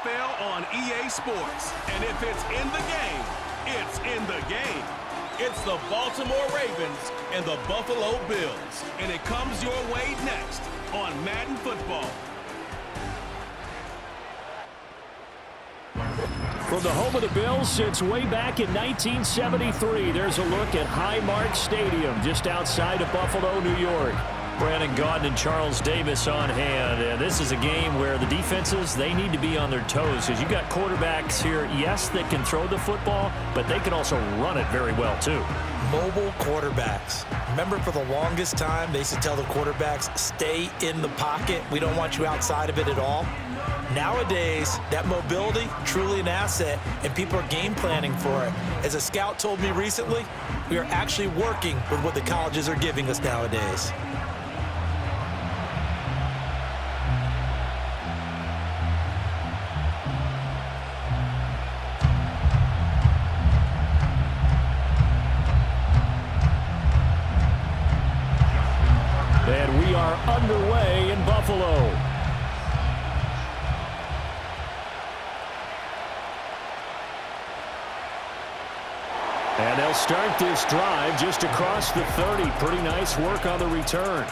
NFL on EA Sports. And if it's in the game, it's in the game. It's the Baltimore Ravens and the Buffalo Bills. And it comes your way next on Madden Football. From the home of the Bills since way back in 1973, there's a look at Highmark Stadium just outside of Buffalo, New York. Brandon Gaudin and Charles Davis on hand. And this is a game where the defenses, they need to be on their toes because you've got quarterbacks here, yes, that can throw the football, but they can also run it very well, too. Mobile quarterbacks. Remember, for the longest time, they used to tell the quarterbacks, stay in the pocket. We don't want you outside of it at all. Nowadays, that mobility, truly an asset, and people are game planning for it. As a scout told me recently, we are actually working with what the colleges are giving us nowadays. And we are underway in Buffalo. And they'll start this drive just across the 30. Pretty nice work on the return.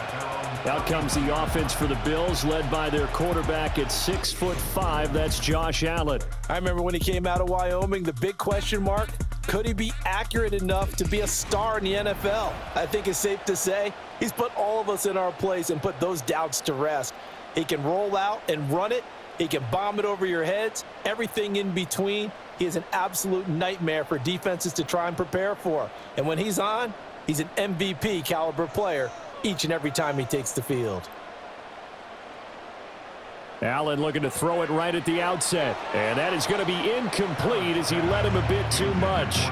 Out comes the offense for the Bills, led by their quarterback at 6'5". That's Josh Allen. I remember when he came out of Wyoming, the big question mark, could he be accurate enough to be a star in the NFL? I think it's safe to say he's put all of us in our place and put those doubts to rest. He can roll out and run it. He can bomb it over your heads. Everything in between. He is an absolute nightmare for defenses to try and prepare for. And when he's on, he's an MVP caliber player each and every time he takes the field. Allen looking to throw it right at the outset. And that is going to be incomplete as he led him a bit too much.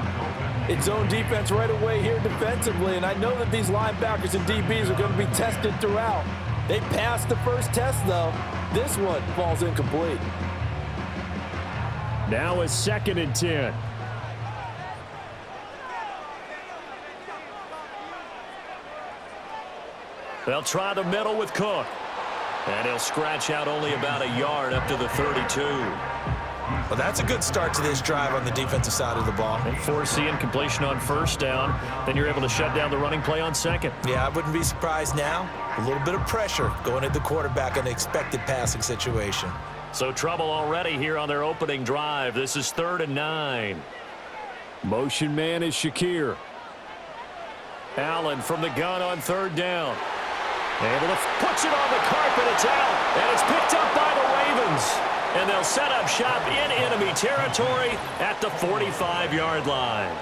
It's zone defense right away here defensively. And I know that these linebackers and DBs are going to be tested throughout. They passed the first test, though. This one falls incomplete. Now a 2nd and 10. They'll try the middle with Cook. And he'll scratch out only about a yard up to the 32. Well, that's a good start to this drive on the defensive side of the ball. And forcing completion on 1st down. Then you're able to shut down the running play on 2nd. Yeah, I wouldn't be surprised now. A little bit of pressure going at the quarterback in an expected passing situation. So trouble already here on their opening drive. This is 3rd and 9. Motion man is Shakir. Allen from the gun on 3rd down. Able to puts it on the carpet. It's out. And it's picked up by the Ravens. And they'll set up shop in enemy territory at the 45-yard line.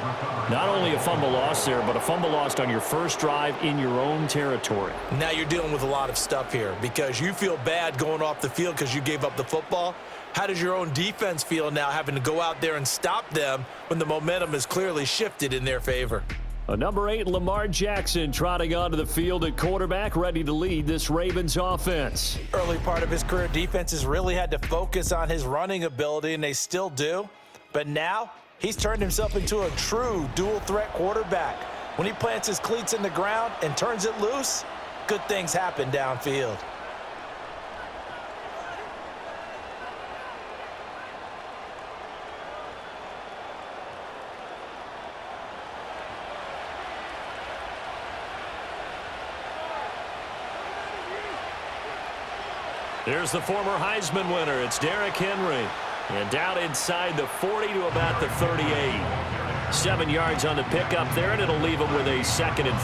Not only a fumble loss there, but a fumble lost on your first drive in your own territory. Now you're dealing with a lot of stuff here because you feel bad going off the field because you gave up the football. How does your own defense feel now having to go out there and stop them when the momentum is clearly shifted in their favor? A number 8, Lamar Jackson, trotting onto the field at quarterback, ready to lead this Ravens offense. Early part of his career, defenses really had to focus on his running ability, and they still do. But now, he's turned himself into a true dual-threat quarterback. When he plants his cleats in the ground and turns it loose, good things happen downfield. Here's the former Heisman winner. It's Derrick Henry. And down inside the 40 to about the 38. 7 yards on the pickup there, and it'll leave him with a 2nd and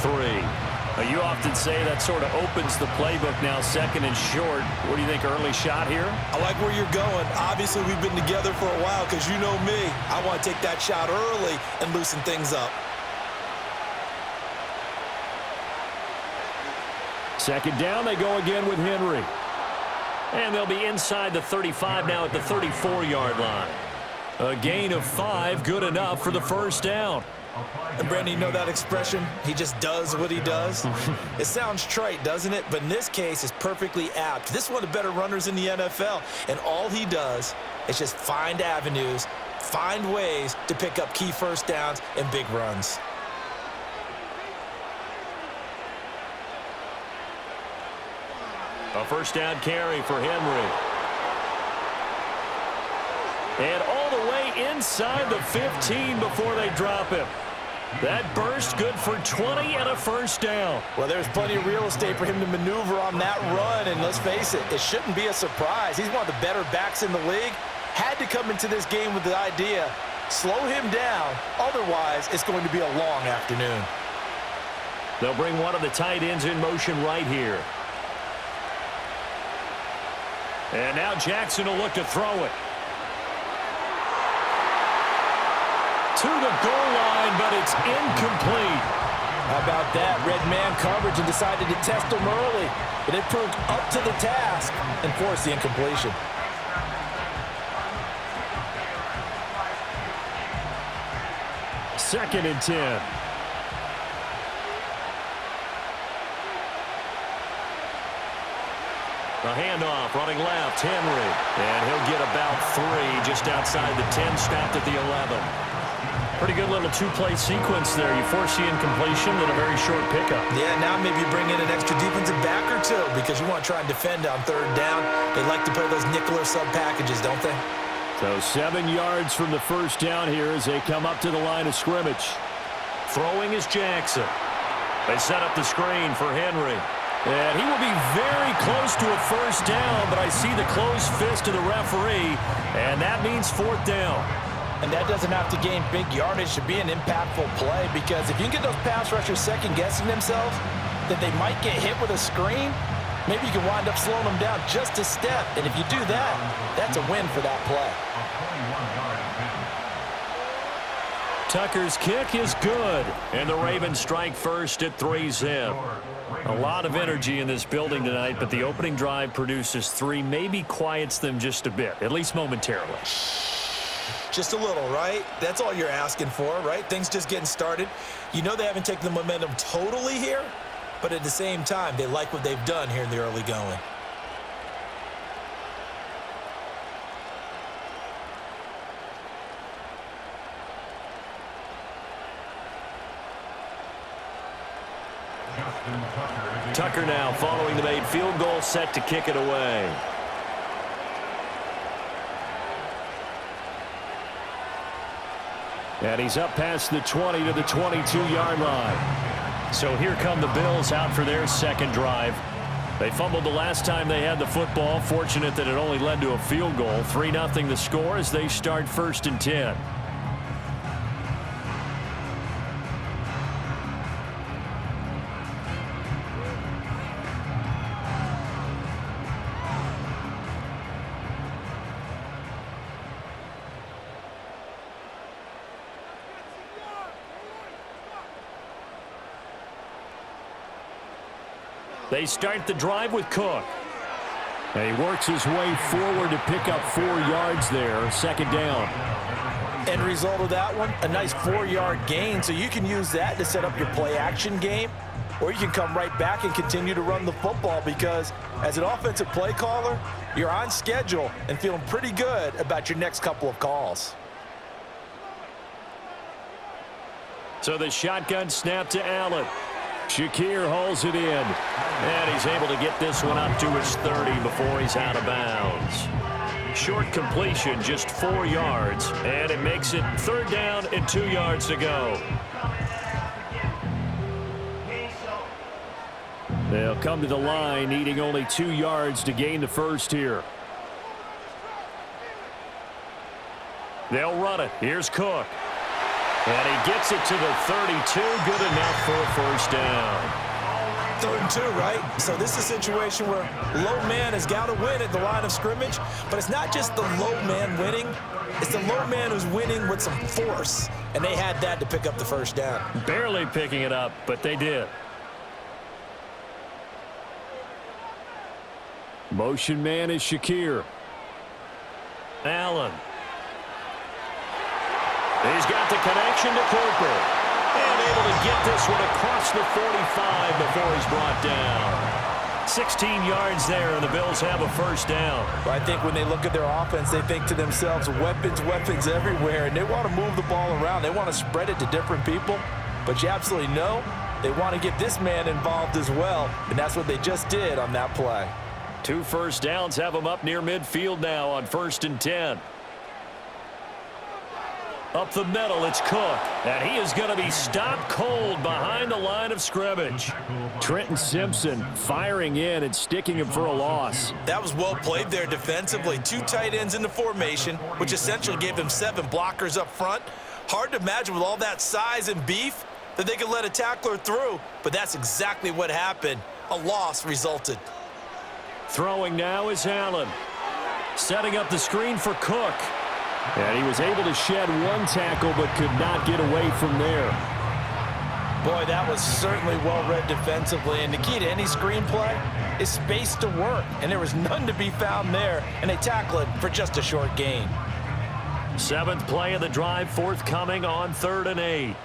3. You often say that sort of opens the playbook now, 2nd and short. What do you think, early shot here? I like where you're going. Obviously, we've been together for a while because you know me. I want to take that shot early and loosen things up. 2nd down, they go again with Henry. And they'll be inside the 35 now at the 34-yard line. A gain of 5, good enough for the 1st down. And Brandon, you know that expression? He just does what he does. It sounds trite, doesn't it? But in this case, it's perfectly apt. This is one of the better runners in the NFL. And all he does is just find avenues, find ways to pick up key 1st downs and big runs. A 1st down carry for Henry. And all the way inside the 15 before they drop him. That burst good for 20 and a first down. Well, there's plenty of real estate for him to maneuver on that run, and let's face it, it shouldn't be a surprise. He's one of the better backs in the league. Had to come into this game with the idea, slow him down, otherwise it's going to be a long afternoon. They'll bring one of the tight ends in motion right here. And now Jackson will look to throw it. To the goal line, but it's incomplete. How about that? Red man coverage and decided to test him early. But it proved up to the task and forced the incompletion. Second and 10. The handoff, running left, Henry. And he'll get about 3 just outside the 10, stopped at the 11. Pretty good little two-play sequence there. You force the incompletion, then a very short pickup. Yeah, now maybe bring in an extra defensive back or two because you want to try and defend on third down. They like to play those nickel or sub packages, don't they? So 7 yards from the first down here as they come up to the line of scrimmage. Throwing is Jackson. They set up the screen for Henry. And he will be very close to a first down, but I see the closed fist of the referee, and that means fourth down. And that doesn't have to gain big yardage to be an impactful play because if you can get those pass rushers second-guessing themselves that they might get hit with a screen, maybe you can wind up slowing them down just a step. And if you do that, that's a win for that play. Tucker's kick is good, and the Ravens strike first at 3-zip. A lot of energy in this building tonight, but the opening drive produces 3, maybe quiets them just a bit, at least momentarily. Just a little, right? That's all you're asking for, right? Things just getting started. You know they haven't taken the momentum totally here, but at the same time, they like what they've done here in the early going. Tucker now following the made field goal, set to kick it away. And he's up past the 20 to the 22-yard line. So here come the Bills out for their second drive. They fumbled the last time they had the football. Fortunate that it only led to a field goal. 3-0 the score as they start first and 10. They start the drive with Cook. And he works his way forward to pick up 4 yards there, second down. End result of that one, a nice 4-yard gain, so you can use that to set up your play-action game, or you can come right back and continue to run the football because as an offensive play caller, you're on schedule and feeling pretty good about your next couple of calls. So the shotgun snap to Allen. Shakir hauls it in, and he's able to get this one up to his 30 before he's out of bounds. Short completion, just 4 yards, and it makes it third down and 2 yards to go. They'll come to the line, needing only 2 yards to gain the first here. They'll run it. Here's Cook. And he gets it to the 32, good enough for a first down. 3rd and 2, right? So this is a situation where low man has got to win at the line of scrimmage, but it's not just the low man winning. It's the low man who's winning with some force, and they had that to pick up the first down. Barely picking it up, but they did. Motion man is Shakir. Allen. He's got the connection to Cooper. And able to get this one across the 45 before he's brought down. 16 yards there, and the Bills have a first down. Well, I think when they look at their offense, they think to themselves, weapons, weapons everywhere, and they want to move the ball around. They want to spread it to different people, but you absolutely know they want to get this man involved as well, and that's what they just did on that play. 2 first downs have them up near midfield now on 1st and 10. Up the middle, it's Cook. And he is going to be stopped cold behind the line of scrimmage. Trenton Simpson firing in and sticking him for a loss. That was well played there defensively. 2 tight ends in the formation, which essentially gave them 7 blockers up front. Hard to imagine with all that size and beef that they could let a tackler through, but that's exactly what happened. A loss resulted. Throwing now is Allen. Setting up the screen for Cook. And he was able to shed 1 tackle but could not get away from there. Boy, that was certainly well-read defensively, and the key to any screenplay is space to work, and there was none to be found there, and they tackle it for just a short gain. 7th play of the drive forthcoming on 3rd and 8.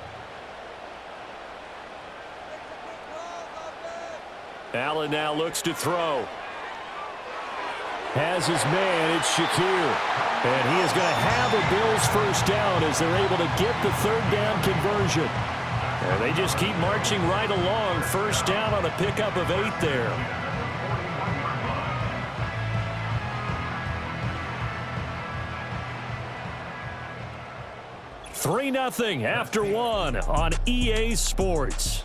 Allen now looks to throw. Has his man, it's Shakir. And he is going to have a Bills first down as they're able to get the 3rd down conversion. And they just keep marching right along. First down on a pickup of 8 there. $3-0 after 1 on EA Sports.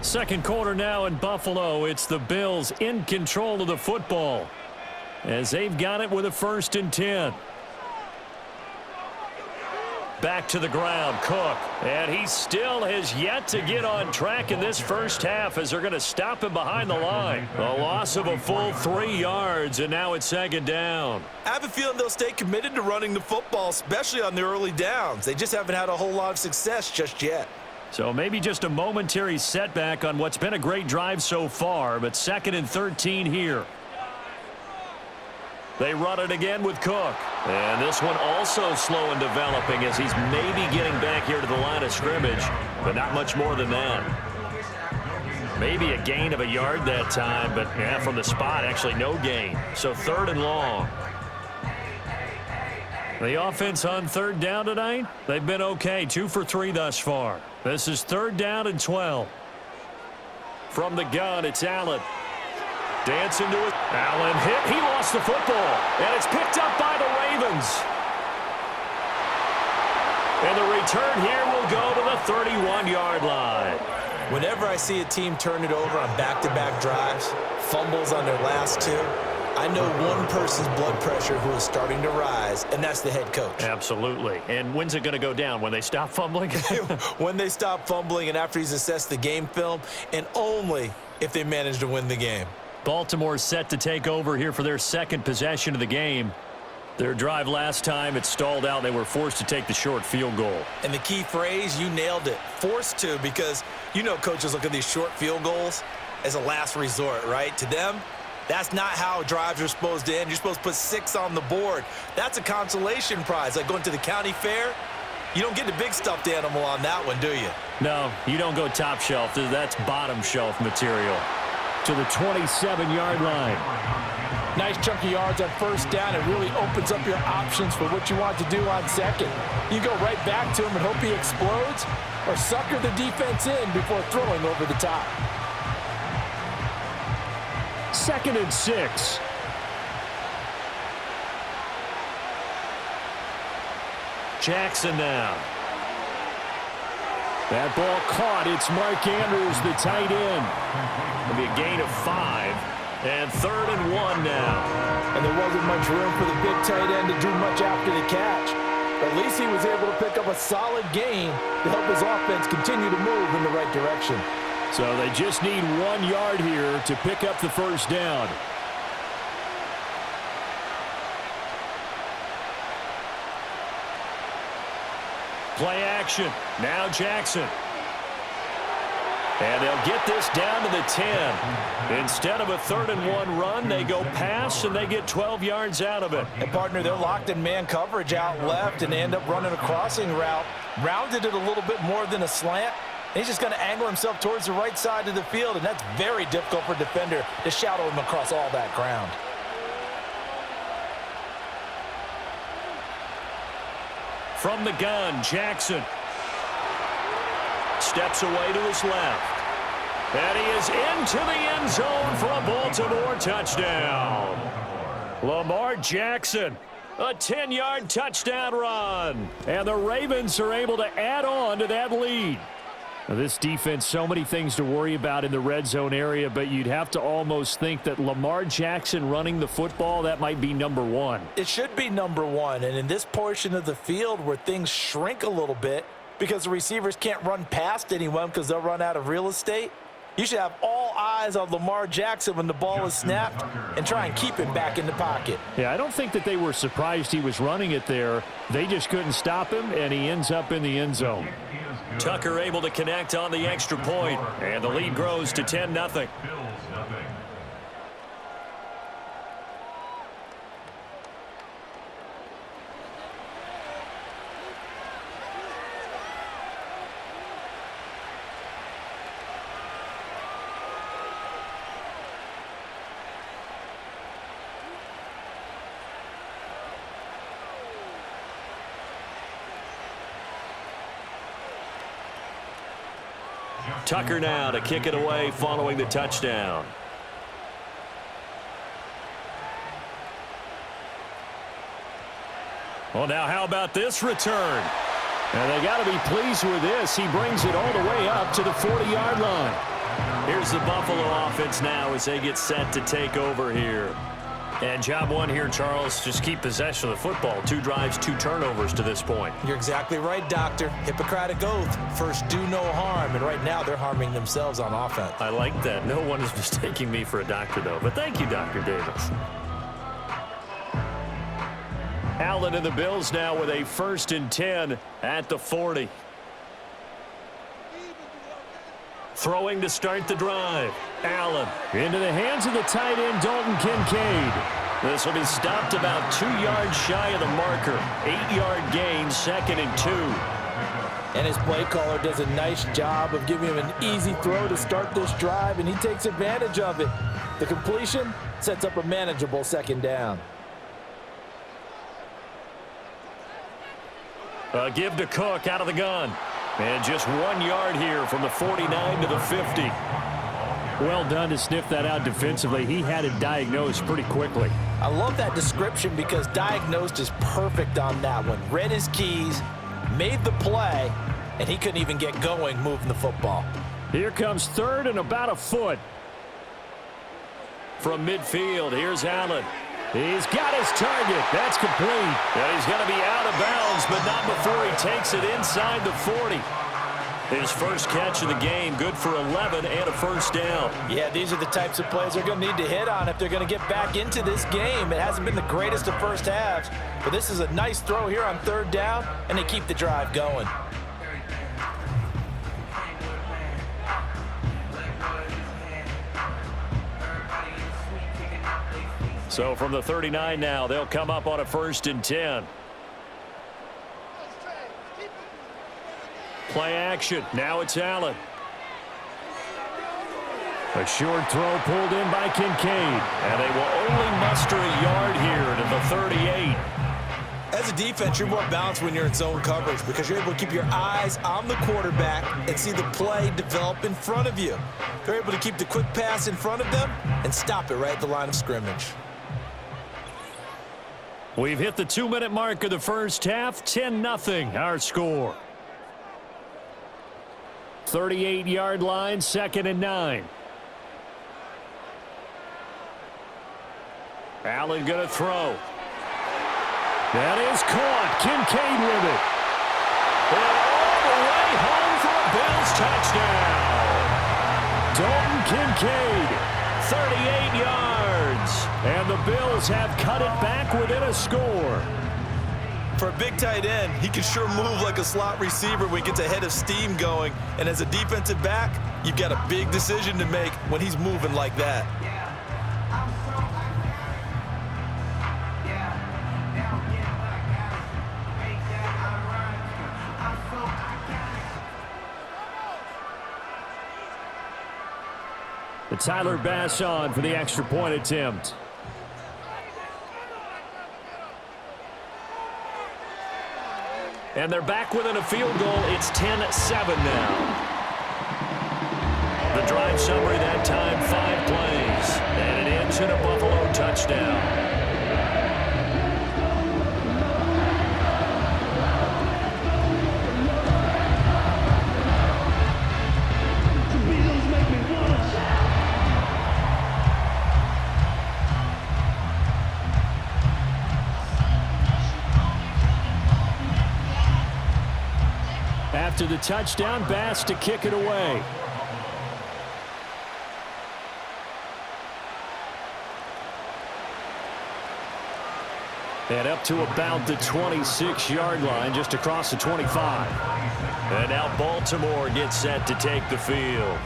Second quarter now in Buffalo. It's the Bills in control of the football as they've got it with a 1st and 10. Back to the ground, Cook. And he still has yet to get on track in this first half as they're going to stop him behind the line. A loss of a full 3 yards, and now it's 2nd down. I have a feeling they'll stay committed to running the football, especially on the early downs. They just haven't had a whole lot of success just yet. So maybe just a momentary setback on what's been a great drive so far, but 2nd and 13 here. They run it again with Cook. And this one also slow in developing as he's maybe getting back here to the line of scrimmage, but not much more than that. Maybe a gain of a yard that time, but yeah, from the spot, actually no gain. So 3rd and long. The offense on 3rd down tonight, they've been okay, 2 for 3 thus far. This is 3rd down and 12. From the gun, it's Allen. Dancing to it. Allen hit. He lost the football. And it's picked up by the Ravens. And the return here will go to the 31-yard line. Whenever I see a team turn it over on back-to-back drives, fumbles on their last 2, I know one person's blood pressure who is starting to rise, and that's the head coach. Absolutely. And when's it going to go down? When they stop fumbling? When they stop fumbling and after he's assessed the game film, and only if they manage to win the game. Baltimore set to take over here for their 2nd possession of the game. Their drive last time, it stalled out. They were forced to take the short field goal. And the key phrase, you nailed it, forced to, because you know coaches look at these short field goals as a last resort, right? To them, that's not how drives are supposed to end. You're supposed to put 6 on the board. That's a consolation prize. Like going to the county fair, you don't get the big stuffed animal on that one, do you? No, you don't go top shelf. That's bottom shelf material. To the 27-yard line. Nice chunk of yards on 1st down. It really opens up your options for what you want to do on 2nd. You go right back to him and hope he explodes, or sucker the defense in before throwing over the top. 2nd and 6. Jackson now. That ball caught. It's Mark Andrews, the tight end. It'll be a gain of 5. And 3rd and 1 now. And there wasn't much room for the big tight end to do much after the catch. At least he was able to pick up a solid gain to help his offense continue to move in the right direction. So they just need 1 yard here to pick up the first down. Play action. Now Jackson. And they'll get this down to the 10. Instead of a 3rd and 1 run, they go pass, and they get 12 yards out of it. And, partner, they're locked in man coverage out left, and they end up running a crossing route. Rounded it a little bit more than a slant. He's just going to angle himself towards the right side of the field, and that's very difficult for a defender to shadow him across all that ground. From the gun, Jackson. steps away to his left. And he is into the end zone for a Baltimore touchdown. Lamar Jackson, a 10-yard touchdown run. And the Ravens are able to add on to that lead. Now, this defense, so many things to worry about in the red zone area, but you'd have to almost think that Lamar Jackson running the football, that might be number one. It should be number one, and in this portion of the field where things shrink a little bit because the receivers can't run past anyone because they'll run out of real estate, you should have all eyes on Lamar Jackson when the ball is snapped and try and keep him back in the pocket. Yeah, I don't think that they were surprised he was running it there. They just couldn't stop him, and he ends up in the end zone. Tucker able to connect on the extra point, and the lead grows to 10-0. Tucker now to kick it away following the touchdown. Well, now how about this return? And they got to be pleased with this. He brings it all the way up to the 40-yard line. Here's the Buffalo offense now as they get set to take over here. And job one here, Charles, just keep possession of the football. 2 drives, 2 turnovers to this point. You're exactly right, Doctor. Hippocratic oath. First, do no harm. And right now, they're harming themselves on offense. I like that. No one is mistaking me for a doctor, though. But thank you, Dr. Davis. Allen and the Bills now with a 1st and 10 at the 40. Throwing to start the drive. Allen into the hands of the tight end, Dalton Kincaid. This will be stopped about 2 yards shy of the marker. 8-yard gain, 2nd and 2. And his play caller does a nice job of giving him an easy throw to start this drive, and he takes advantage of it. The completion sets up a manageable 2nd down. A give to Cook out of the gun. And just 1 yard here from the 49 to the 50. Well done to sniff that out defensively. He had it diagnosed pretty quickly. I love that description because diagnosed is perfect on that one. Read his keys, made the play, and he couldn't even get going moving the football. Here comes 3rd and about a foot. From midfield, here's Allen. He's got his target. That's complete. And he's going to be out of bounds, but not before he takes it inside the 40. His first catch of the game, good for 11 and a 1st down. Yeah, these are the types of plays they're going to need to hit on if they're going to get back into this game. It hasn't been the greatest of first halves, but this is a nice throw here on 3rd down, and they keep the drive going. So from the 39 now, they'll come up on a 1st and 10. Play action. Now it's Allen. A short throw pulled in by Kincaid. And they will only muster a yard here to the 38. As a defense, you're more balanced when you're in zone coverage because you're able to keep your eyes on the quarterback and see the play develop in front of you. They're able to keep the quick pass in front of them and stop it right at the line of scrimmage. We've hit the 2-minute mark of the first half. 10-0 our score. 38-yard line, 2nd and 9. Allen going to throw. That is caught. Kincaid with it. And all the way home for a Bills touchdown. Dalton Kincaid, 38 yards. And the Bills have cut it back within a score. For a big tight end, he can sure move like a slot receiver when he gets a head of steam going. And as a defensive back, you've got a big decision to make when he's moving like that. The Tyler Bass on for the extra point attempt. And they're back within a field goal. It's 10-7 now. The drive summary that time, 5 plays. And it ends in a Buffalo touchdown. After the touchdown, Bass to kick it away. And up to about the 26-yard line, just across the 25. And now Baltimore gets set to take the field.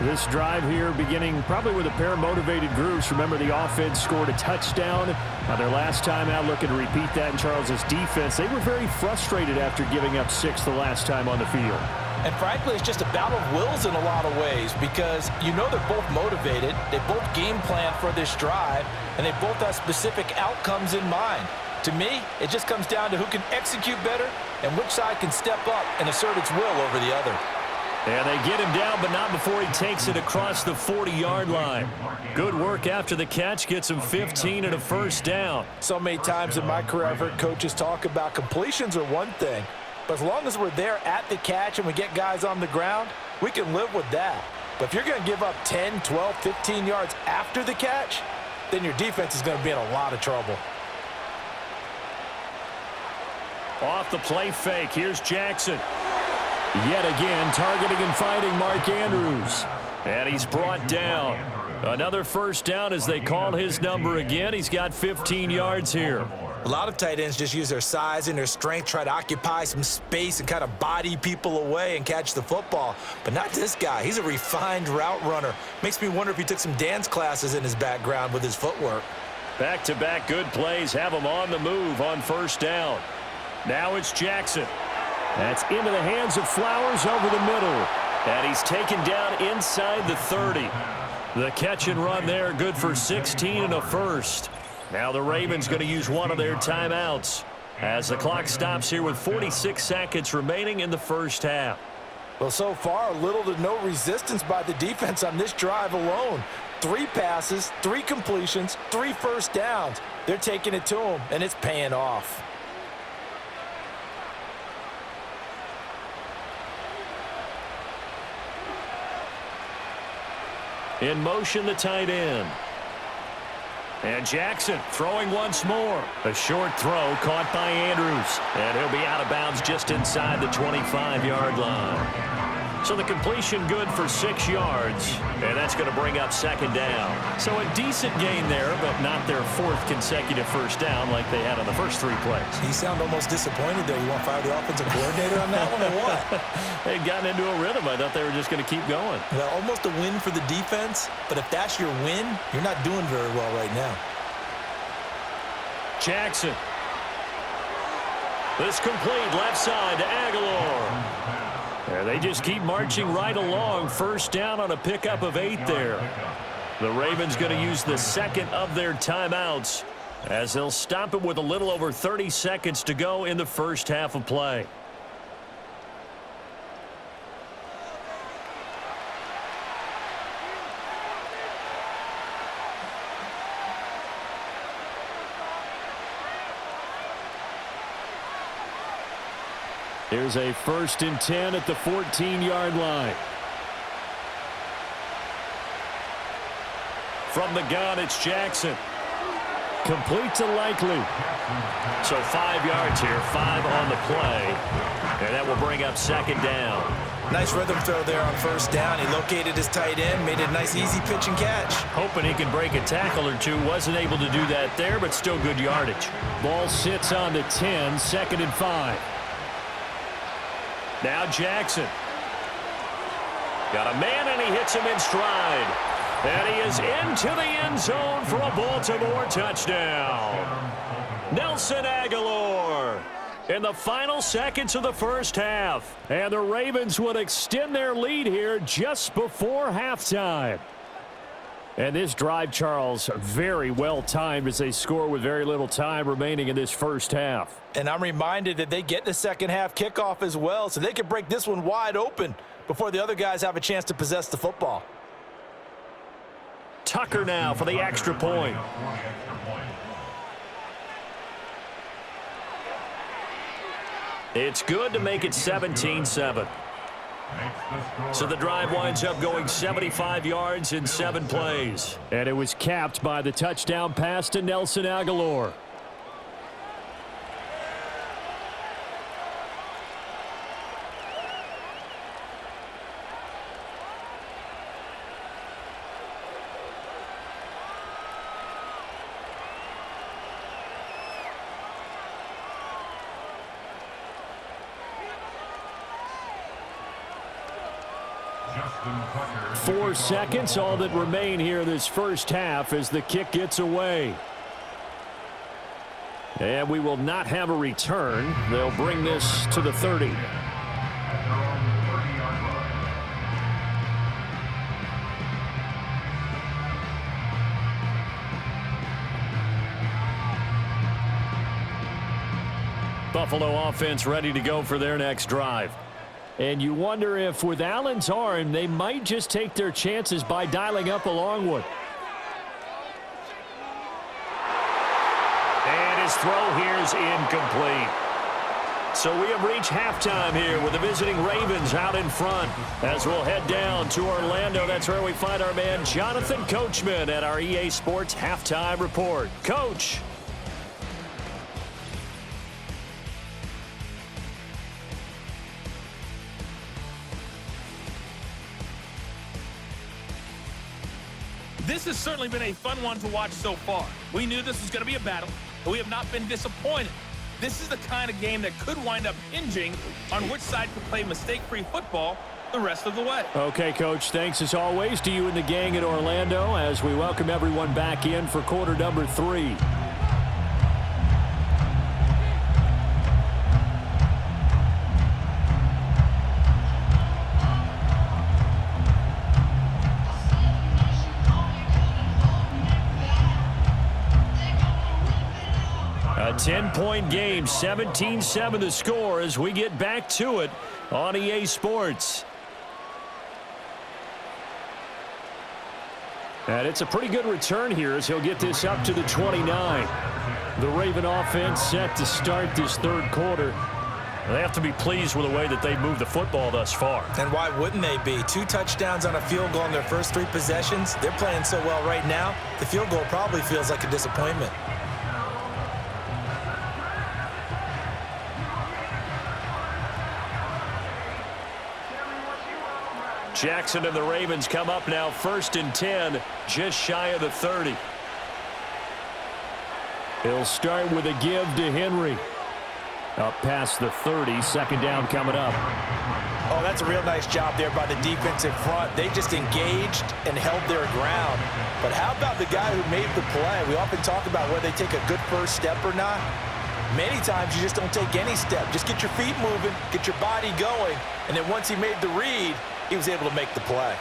This drive here beginning probably with a pair of motivated groups. Remember, the offense scored a touchdown. Their last time out, looking to repeat that in Charles's defense. They were very frustrated after giving up 6 the last time on the field. And frankly, it's just a battle of wills in a lot of ways because you know they're both motivated. They both game plan for this drive, and they both have specific outcomes in mind. To me, it just comes down to who can execute better and which side can step up and assert its will over the other. And they get him down, but not before he takes it across the 40-yard line. Good work after the catch. Gets him 15 and a first down. So many times in my career, I've heard coaches talk about completions are one thing. But as long as we're there at the catch and we get guys on the ground, we can live with that. But if you're going to give up 10, 12, 15 yards after the catch, then your defense is going to be in a lot of trouble. Off the play fake. Here's Jackson. Yet again, targeting and fighting Mark Andrews. And he's brought down. Another first down as they call his number again. He's got 15 yards here. A lot of tight ends just use their size and their strength, try to occupy some space and kind of body people away and catch the football. But not this guy. He's a refined route runner. Makes me wonder if he took some dance classes in his background with his footwork. Back-to-back good plays have him on the move on first down. Now it's Jackson. That's into the hands of Flowers over the middle. And he's taken down inside the 30. The catch and run there, good for 16 and a first. Now the Ravens going to use one of their timeouts as the clock stops here with 46 seconds remaining in the first half. Well, so far, little to no resistance by the defense on this drive alone. 3 passes, 3 completions, 3 first downs. They're taking it to them, and it's paying off. In motion, the tight end. And Jackson throwing once more. A short throw caught by Andrews. And he'll be out of bounds just inside the 25-yard line. So the completion good for 6 yards. And that's going to bring up second down. So a decent gain there, but not their 4th consecutive first down like they had on the first 3 plays. You sound almost disappointed there. You want to fire the offensive coordinator on that one or what? They'd gotten into a rhythm. I thought they were just going to keep going. Well, almost a win for the defense. But if that's your win, you're not doing very well right now. Jackson. This complete left side to Aguilar. They just keep marching right along. First down on a pickup of 8 there. The Ravens going to use the second of their timeouts as they'll stop it with a little over 30 seconds to go in the first half of play. Here's a 1st and 10 at the 14-yard line. From the gun, it's Jackson. Complete to Likely. So 5 yards here, 5 on the play. And that will bring up second down. Nice rhythm throw there on first down. He located his tight end, made it a nice easy pitch and catch. Hoping he can break a tackle or two. Wasn't able to do that there, but still good yardage. Ball sits on the 10, 2nd and 5. Now Jackson. Got a man, and he hits him in stride. And he is into the end zone for a Baltimore touchdown. Nelson Aguilar in the final seconds of the first half. And the Ravens would extend their lead here just before halftime. And this drive, Charles, very well timed as they score with very little time remaining in this first half. And I'm reminded that they get the second half kickoff as well, so they can break this one wide open. before the other guys have a chance to possess the football. Tucker now for the extra point. It's good to make it 17-7. So the drive winds up going 75 yards in 7 plays. And it was capped by the touchdown pass to Nelson Agholor. Four seconds, all that remain here this first half as the kick gets away. And we will not have a return. They'll bring this to the 30. Buffalo offense ready to go for their next drive. And you wonder if with Allen's arm, they might just take their chances by dialing up a long one. And his throw here is incomplete. So we have reached halftime here with the visiting Ravens out in front. As we'll head down to Orlando, that's where we find our man Jonathan Coachman at our EA Sports Halftime Report. Coach. This has certainly been a fun one to watch so far. We knew this was going to be a battle, but we have not been disappointed. This is the kind of game that could wind up hinging on which side can play mistake-free football the rest of the way. Okay, Coach, thanks as always to you and the gang in Orlando as we welcome everyone back in for quarter number 3. A 10-point game, 17-7 the score as we get back to it on EA Sports. And it's a pretty good return here as he'll get this up to the 29. The Raven offense set to start this third quarter. They have to be pleased with the way that they've moved the football thus far. And why wouldn't they be? 2 touchdowns on a field goal in their first 3 possessions. They're playing so well right now, the field goal probably feels like a disappointment. Jackson and the Ravens come up now 1st and 10, just shy of the 30. He'll start with a give to Henry. Up past the 30, second down coming up. Oh, that's a real nice job there by the defensive front. They just engaged and held their ground. But how about the guy who made the play? We often talk about whether they take a good first step or not. Many times you just don't take any step. Just get your feet moving, get your body going, and then once he made the read, he was able to make the play.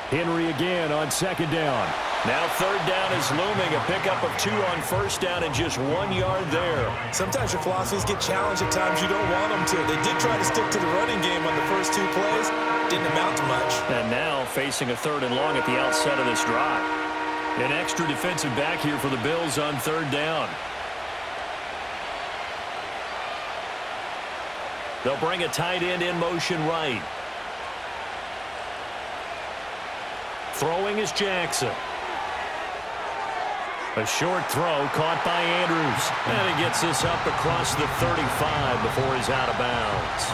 Henry again on second down. Now third down is looming. A pickup of 2 on first down and just 1 yard there. Sometimes your philosophies get challenged at times you don't want them to. They did try to stick to the running game on the first 2 plays. Didn't amount to much. And now facing a 3rd and long at the outset of this drive. An extra defensive back here for the Bills on third down. They'll bring a tight end in motion right. Throwing is Jackson. A short throw caught by Andrews. And he gets this up across the 35 before he's out of bounds.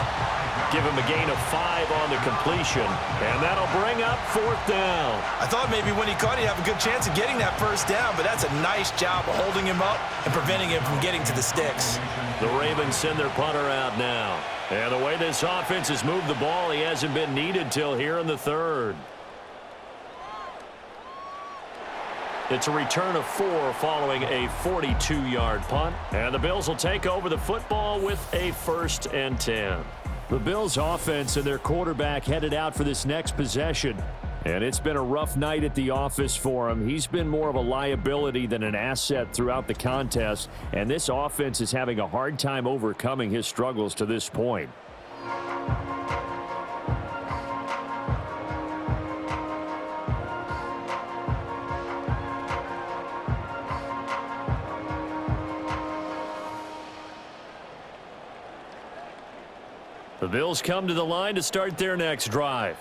Give him a gain of 5 on the completion. And that'll bring up 4th down. I thought maybe when he caught it, he'd have a good chance of getting that first down, but that's a nice job of holding him up and preventing him from getting to the sticks. The Ravens send their punter out now. And the way this offense has moved the ball, he hasn't been needed till here in the 3rd. It's a return of 4 following a 42-yard punt. And the Bills will take over the football with a 1st and 10. The Bills offense and their quarterback headed out for this next possession. And it's been a rough night at the office for him. He's been more of a liability than an asset throughout the contest, and this offense is having a hard time overcoming his struggles to this point. The Bills come to the line to start their next drive.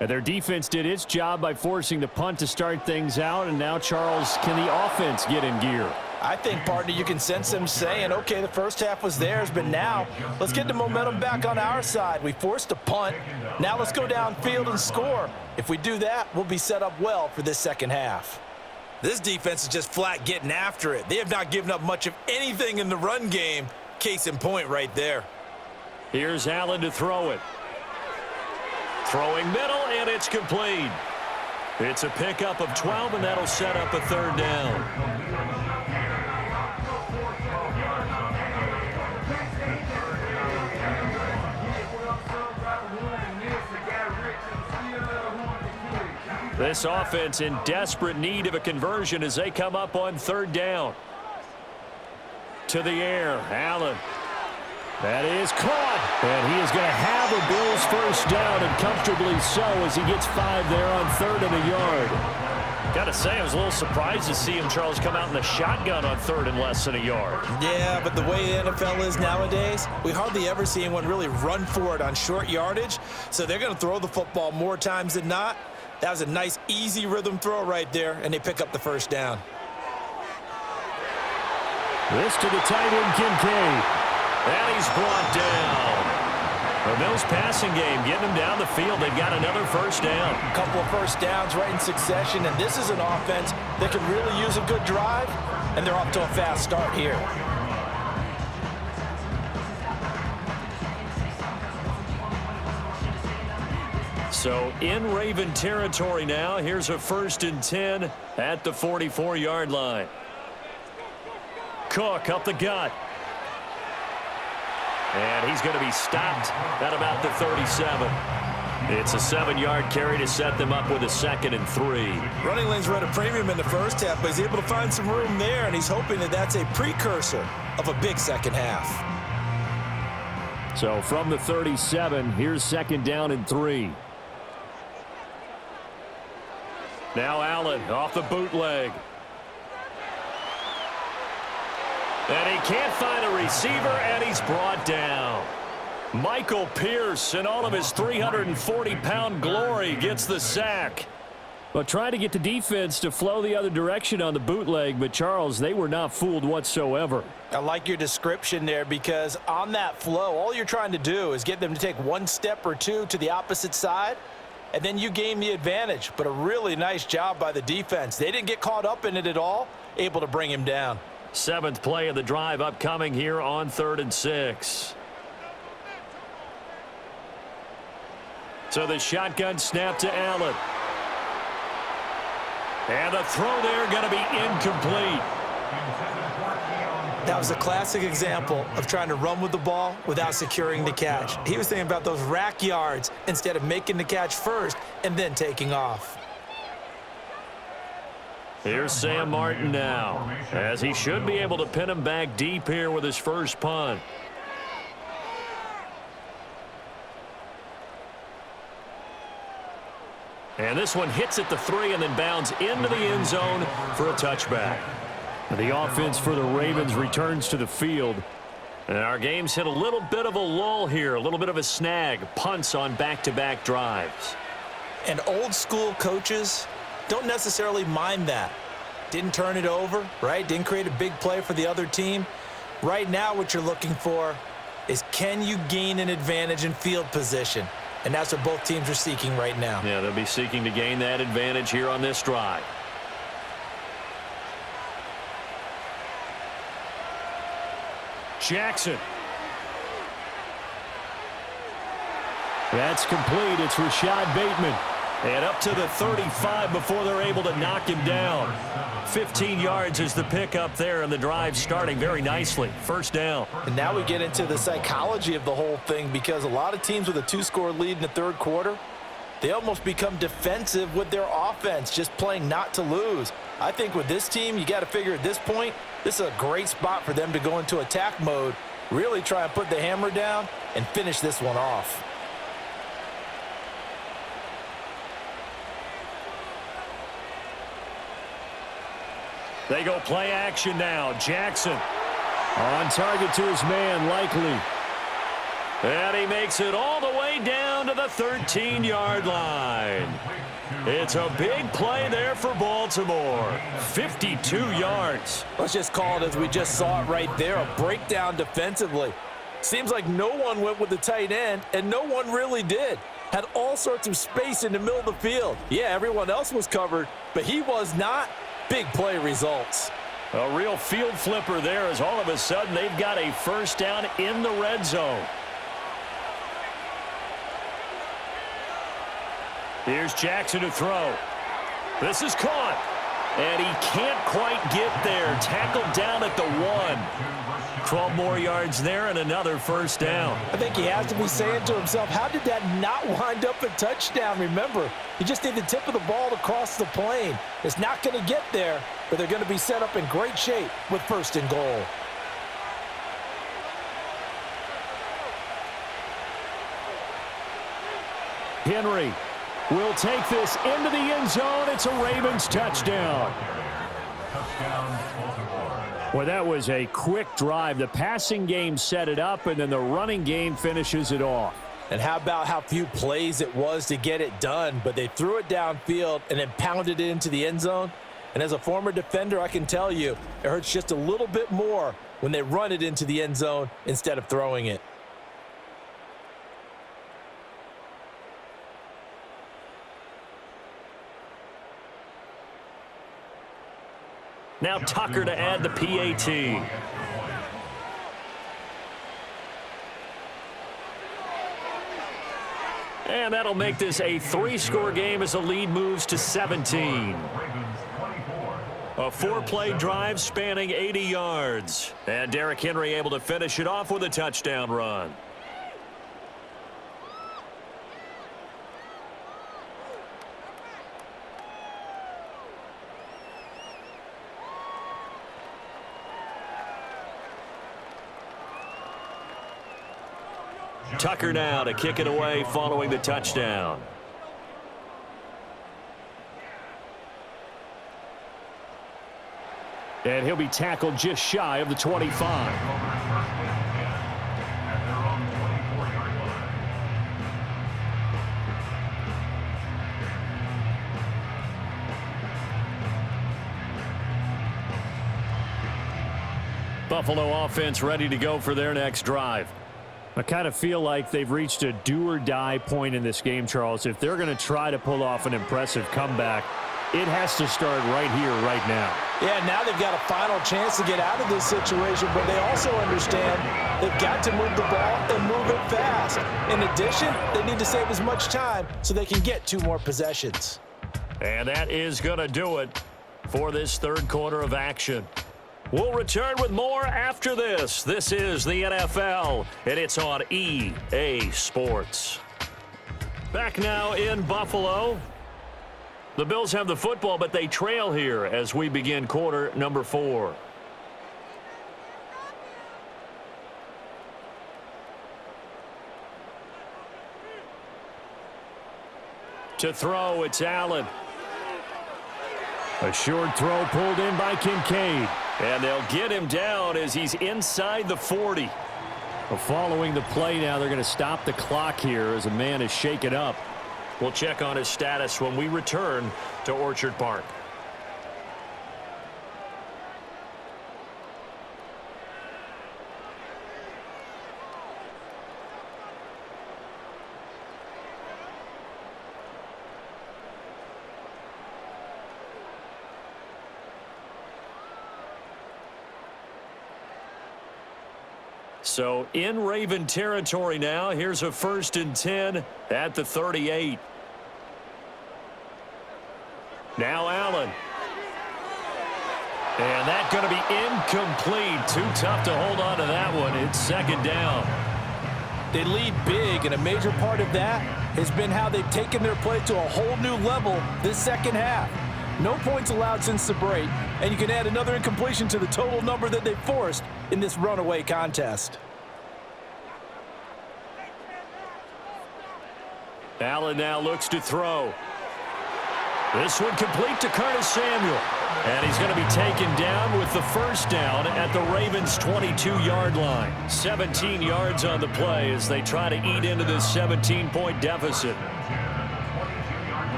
And their defense did its job by forcing the punt to start things out. And now, Charles, can the offense get in gear? I think, partner, you can sense them saying, okay, the first half was theirs, but now let's get the momentum back on our side. We forced a punt. Now let's go downfield and score. If we do that, we'll be set up well for this second half. This defense is just flat getting after it. They have not given up much of anything in the run game. Case in point right there. Here's Allen to throw it. Throwing middle, and it's complete. It's a pickup of 12, and that'll set up a third down. This offense in desperate need of a conversion as they come up on third down. To the air, Allen. That is caught, and he is going to have a Bills first down, and comfortably so as he gets 5 there on 3rd and a yard. Got to say, I was a little surprised to see him, Charles, come out in the shotgun on 3rd and less than a yard. Yeah, but the way the NFL is nowadays, we hardly ever see anyone really run for it on short yardage, so they're going to throw the football more times than not. That was a nice, easy rhythm throw right there, and they pick up the first down. This to the tight end, Kincaid. And he's brought down. The Bills passing game getting them down the field. They've got another first down. A couple of first downs right in succession, and this is an offense that can really use a good drive, and they're off to a fast start here. So in Raven territory now. Here's a 1st and 10 at the 44-yard line. Cook up the gut. And he's going to be stopped at about the 37. It's a 7-yard carry to set them up with a 2nd and 3. Running lanes were at a premium in the first half, but he's able to find some room there, and he's hoping that that's a precursor of a big second half. So from the 37, here's 2nd down and 3. Now Allen off the bootleg. And he can't find a receiver, and he's brought down. Michael Pierce, in all of his 340-pound glory, gets the sack. Well, trying to get the defense to flow the other direction on the bootleg, but, Charles, they were not fooled whatsoever. I like your description there, because on that flow, all you're trying to do is get them to take one step or two to the opposite side, and then you gain the advantage. But a really nice job by the defense. They didn't get caught up in it at all, able to bring him down. 7th play of the drive upcoming here on 3rd and 6. So the shotgun snap to Allen. And the throw there going to be incomplete. That was a classic example of trying to run with the ball without securing the catch. He was thinking about those rack yards instead of making the catch first and then taking off. Here's Sam Martin now, as he should be able to pin him back deep here with his first punt. And this one hits at the 3 and then bounds into the end zone for a touchback. The offense for the Ravens returns to the field. And our game's hit a little bit of a lull here, a little bit of a snag. Punts on back-to-back drives. And old school coaches don't necessarily mind that. Didn't turn it over, right? Didn't create a big play for the other team. Right now what you're looking for is, can you gain an advantage in field position? And that's what both teams are seeking right now. Yeah, they'll be seeking to gain that advantage here on this drive. Jackson. That's complete. It's Rashad Bateman. And up to the 35 before they're able to knock him down. 15 yards is the pickup there, and the drive starting very nicely. First down. And now we get into the psychology of the whole thing, because a lot of teams with a 2-score lead in the third quarter, They almost become defensive with their offense, just playing not to lose. I think with this team, you got to figure at this point, this is a great spot for them to go into attack mode, really try and put the hammer down and finish this one off. They go play action now. Jackson on target to his man, Likely. And he makes it all the way down to the 13-yard line. It's a big play there for Baltimore. 52 yards. Let's just call it as we just saw it right there, a breakdown defensively. Seems like no one went with the tight end, and no one really did. Had all sorts of space in the middle of the field. Yeah, everyone else was covered, but he was not. Big play results. A real field flipper there as all of a sudden they've got a first down in the red zone. Here's Jackson to throw. This is caught. And he can't quite get there. Tackled down at the 1. 12 more yards there and another first down. I think he has to be saying to himself, how did that not wind up a touchdown? Remember, you just need the tip of the ball to cross the plane. It's not going to get there, but they're going to be set up in great shape with first and goal. Henry will take this into the end zone. It's a Ravens touchdown. Well, that was a quick drive. The passing game set it up, and then the running game finishes it off. And how about how few plays it was to get it done, but they threw it downfield and then pounded it into the end zone. And as a former defender, I can tell you, it hurts just a little bit more when they run it into the end zone instead of throwing it. Now Tucker to add the PAT. And that'll make this a 3-score game as the lead moves to 17. A 4-play drive spanning 80 yards. And Derrick Henry able to finish it off with a touchdown run. Tucker now to kick it away following the touchdown. And he'll be tackled just shy of the 25. Buffalo offense ready to go for their next drive. I kind of feel like they've reached a do-or-die point in this game, Charles. If they're going to try to pull off an impressive comeback, it has to start right here, right now. Yeah, now they've got a final chance to get out of this situation, but they also understand they've got to move the ball and move it fast. In addition, they need to save as much time so they can get 2 more possessions. And that is going to do it for this third quarter of action. We'll return with more after this. This is the NFL, and it's on EA Sports. Back now in Buffalo. The Bills have the football, but they trail here as we begin quarter number 4. To throw, it's Allen. A short throw pulled in by Kincaid. And they'll get him down as he's inside the 40. Well, following the play now, they're going to stop the clock here as a man is shaken up. We'll check on his status when we return to Orchard Park. So in Raven territory now. Here's a 1st and 10 at the 38. Now Allen. And that's going to be incomplete. Too tough to hold on to that one. It's 2nd down. They lead big, and a major part of that has been how they've taken their play to a whole new level this second half. No points allowed since the break, and you can add another incompletion to the total number that they forced in this runaway contest. Allen now looks to throw. This one complete to Curtis Samuel. And he's going to be taken down with the first down at the Ravens' 22-yard line. 17 yards on the play as they try to eat into this 17-point deficit.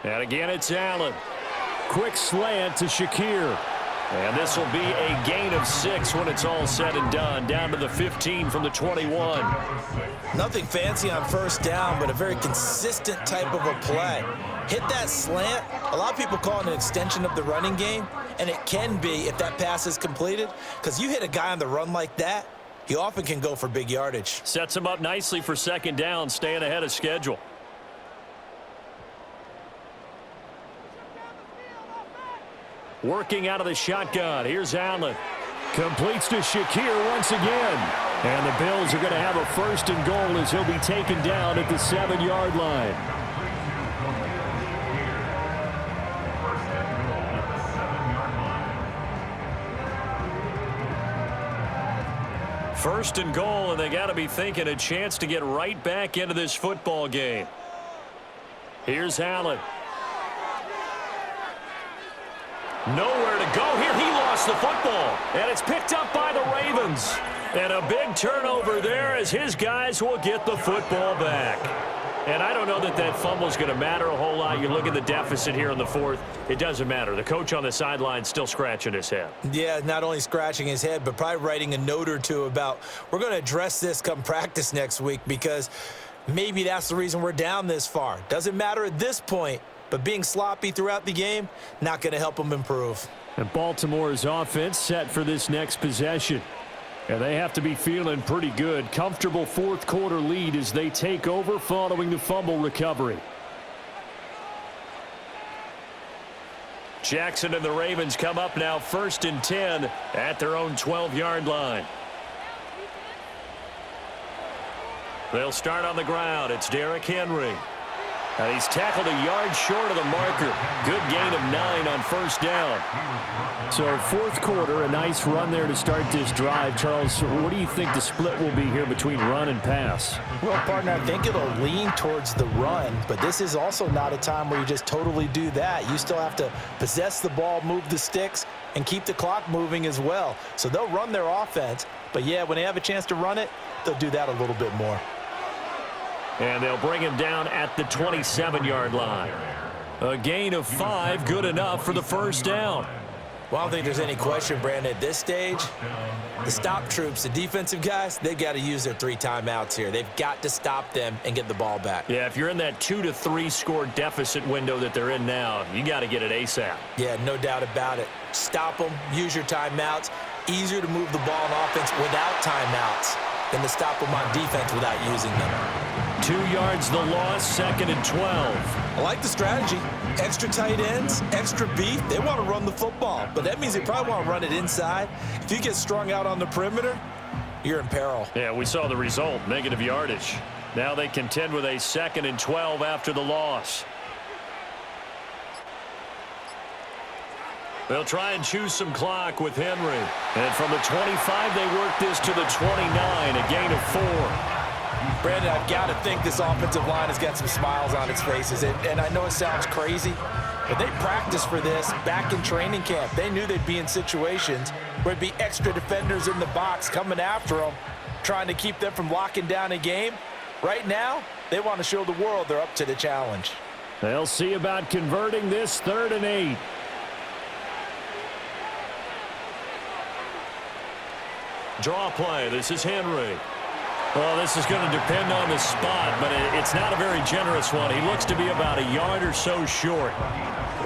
And again, it's Allen. Quick slant to Shakir. And this will be a gain of 6 when it's all said and done. Down to the 15 from the 21. Nothing fancy on first down, but a very consistent type of a play. Hit that slant. A lot of people call it an extension of the running game, and it can be if that pass is completed, because you hit a guy on the run like that, he often can go for big yardage. Sets him up nicely for second down, staying ahead of schedule. Working out of the shotgun. Here's Allen. Completes to Shakir once again. And the Bills are going to have a first and goal as he'll be taken down at the 7-yard line. First and goal, and they got to be thinking a chance to get right back into this football game. Here's Allen. Nowhere to go here. He lost the football. And it's picked up by the Ravens. And a big turnover there as his guys will get the football back. And I don't know that that fumble is going to matter a whole lot. You look at the deficit here in the fourth. It doesn't matter. The coach on the sideline still scratching his head. Yeah, not only scratching his head, but probably writing a note or two about we're going to address this come practice next week because maybe that's the reason we're down this far. Doesn't matter at this point. But being sloppy throughout the game, not going to help them improve. And Baltimore's offense set for this next possession. And they have to be feeling pretty good. Comfortable fourth quarter lead as they take over following the fumble recovery. Jackson and the Ravens come up now 1st and 10 at their own 12-yard line. They'll start on the ground. It's Derrick Henry. And he's tackled a yard short of the marker. Good gain of 9 on first down. So fourth quarter, a nice run there to start this drive. Charles, what do you think the split will be here between run and pass? Well, partner, I think it'll lean towards the run, but this is also not a time where you just totally do that. You still have to possess the ball, move the sticks, and keep the clock moving as well. So they'll run their offense, but yeah, when they have a chance to run it, they'll do that a little bit more. And they'll bring him down at the 27-yard line. A gain of 5, good enough for the first down. Well, I don't think there's any question, Brandon, at this stage, the stop troops, the defensive guys, they got to use their 3 timeouts here. They've got to stop them and get the ball back. Yeah, if you're in that 2 to 3 score deficit window that they're in now, you got to get it ASAP. Yeah, no doubt about it. Stop them, use your timeouts. Easier to move the ball on offense without timeouts than to stop them on defense without using them. 2 yards the loss, 2nd and 12. I like the strategy. Extra tight ends, extra beef. They want to run the football, but that means they probably want to run it inside. If you get strung out on the perimeter, you're in peril. Yeah, we saw the result, negative yardage. Now they contend with a 2nd and 12 after the loss. They'll try and choose some clock with Henry. And from the 25, they work this to the 29, a gain of 4. Brandon, I've got to think this offensive line has got some smiles on its faces. And I know it sounds crazy, but they practiced for this back in training camp. They knew they'd be in situations where there'd be extra defenders in the box coming after them, trying to keep them from locking down a game. Right now, they want to show the world they're up to the challenge. They'll see about converting this 3rd and 8. Draw play. This is Henry. Well, this is going to depend on the spot, but it's not a very generous one. He looks to be about a yard or so short.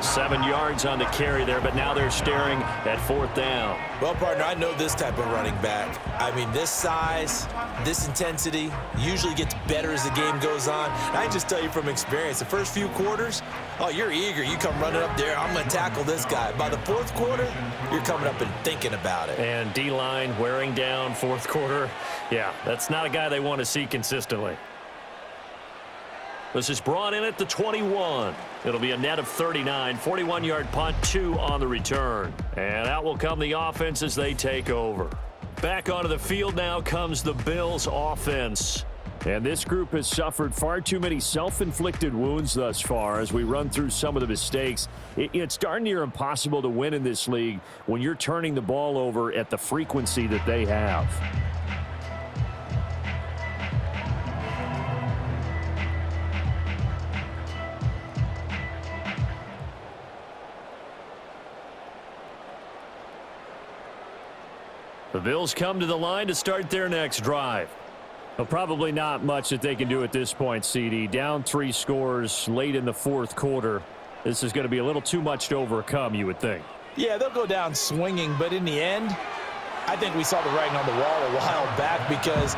7 yards on the carry there, but now they're staring at 4th down. Well, partner, I know this type of running back. I mean, this size, this intensity usually gets better as the game goes on. And I can just tell you from experience, the first few quarters, oh, you're eager. You come running up there, I'm going to tackle this guy. By the 4th quarter, you're coming up and thinking about it. And D-line wearing down 4th quarter. Yeah, that's not a guy they want to see consistently. This is brought in at the 21. It'll be a net of 39, 41-yard punt, 2 on the return. And out will come the offense as they take over. Back onto the field now comes the Bills offense. And this group has suffered far too many self-inflicted wounds thus far as we run through some of the mistakes. It's darn near impossible to win in this league when you're turning the ball over at the frequency that they have. The Bills come to the line to start their next drive. Well, probably not much that they can do at this point, CD. Down 3 scores late in the 4th quarter. This is going to be a little too much to overcome, you would think. Yeah, they'll go down swinging, but in the end, I think we saw the writing on the wall a while back because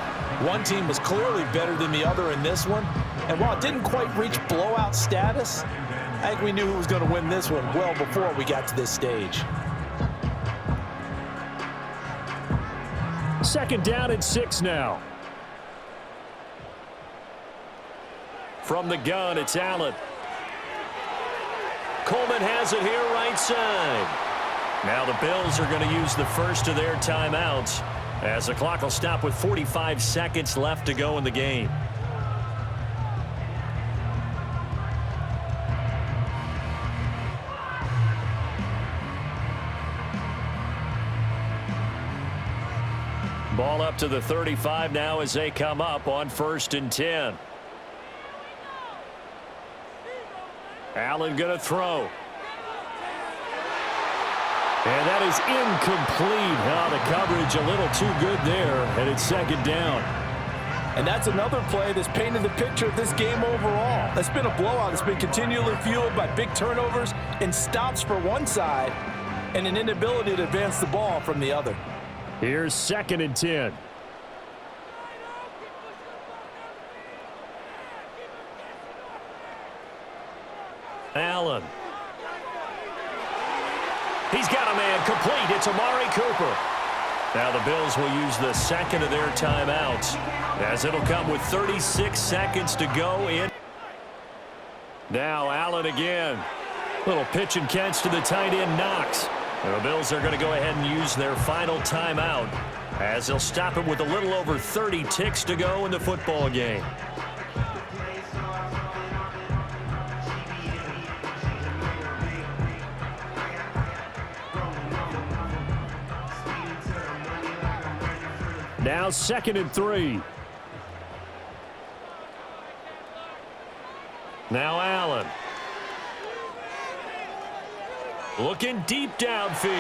one team was clearly better than the other in this one. And while it didn't quite reach blowout status, I think we knew who was going to win this one well before we got to this stage. 2nd down and 6 now. From the gun, it's Allen. Coleman has it here right side. Now the Bills are going to use the first of their timeouts as the clock will stop with 45 seconds left to go in the game. Ball up to the 35 now as they come up on 1st and 10. Allen going to throw. And that is incomplete. The coverage a little too good there, and it's 2nd down. And that's another play that's painted the picture of this game overall. It's been a blowout. It's been continually fueled by big turnovers and stops for one side and an inability to advance the ball from the other. Here's 2nd and 10. Allen. He's got a man complete. It's Amari Cooper. Now the Bills will use the 2nd of their timeouts as it'll come with 36 seconds to go in. Now Allen again. Little pitch and catch to the tight end, Knox. And the Bills are going to go ahead and use their final timeout as they'll stop it with a little over 30 ticks to go in the football game. Now 2nd and 3. Now Allen. Looking deep downfield.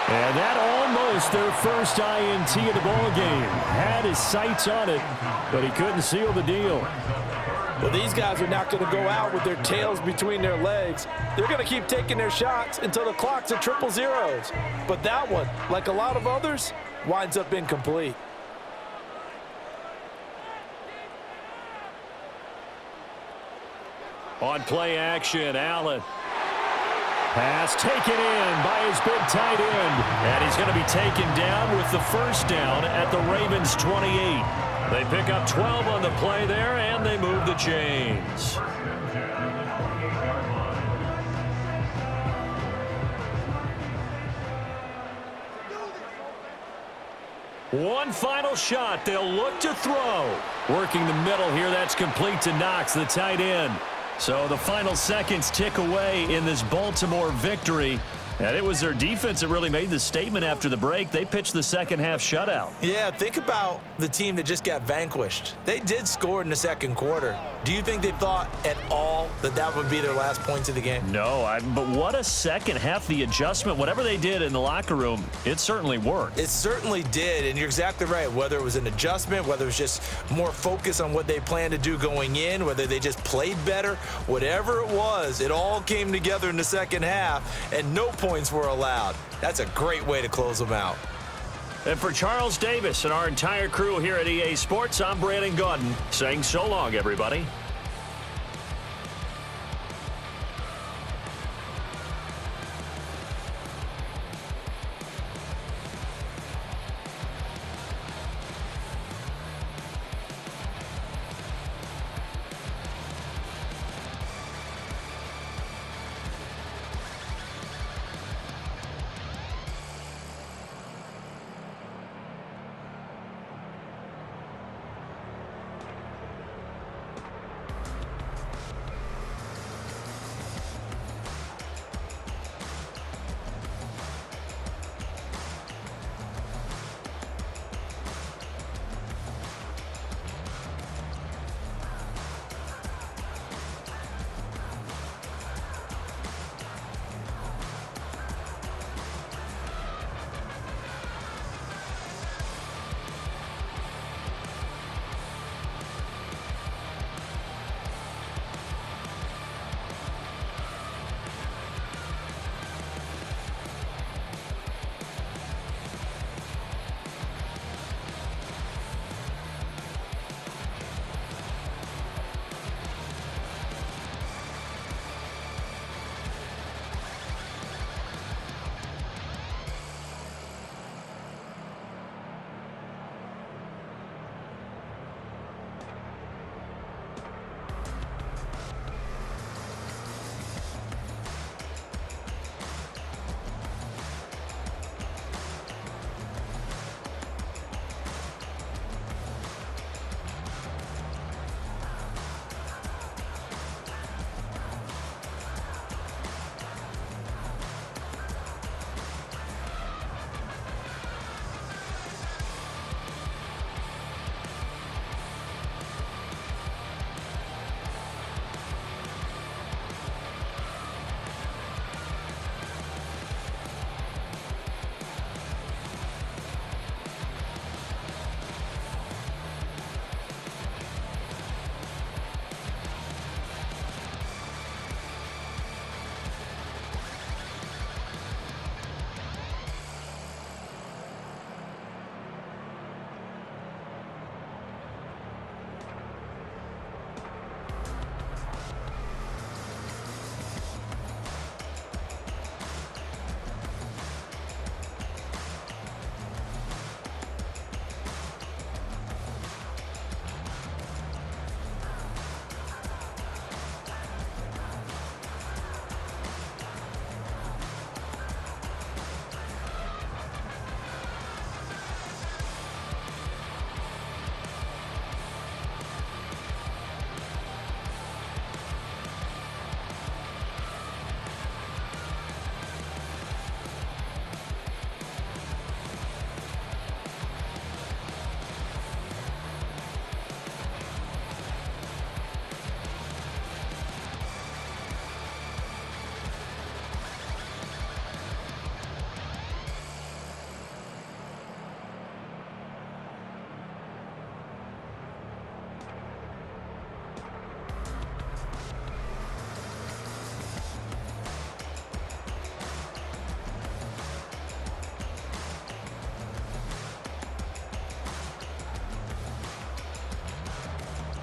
And that almost their first INT of the ball game. Had his sights on it, but he couldn't seal the deal. Well, these guys are not going to go out with their tails between their legs. They're going to keep taking their shots until the clock's at 000s. But that one, like a lot of others, winds up incomplete. On play action, Allen. Pass taken in by his big tight end. And he's going to be taken down with the first down at the Ravens' 28. They pick up 12 on the play there, and they move the chains. One final shot. They'll look to throw. Working the middle here. That's complete to Knox, the tight end. So the final seconds tick away in this Baltimore victory. And it was their defense that really made the statement after the break. They pitched the second half shutout. Yeah, think about the team that just got vanquished. They did score in the second quarter. Do you think they thought at all that that would be their last points of the game? No, but what a second half. The adjustment, whatever they did in the locker room, it certainly worked. It certainly did, and you're exactly right. Whether it was an adjustment, whether it was just more focus on what they planned to do going in, whether they just played better, whatever it was, it all came together in the second half, and no points were allowed. That's a great way to close them out. And for Charles Davis and our entire crew here at EA Sports, I'm Brandon Gaudin saying so long, everybody.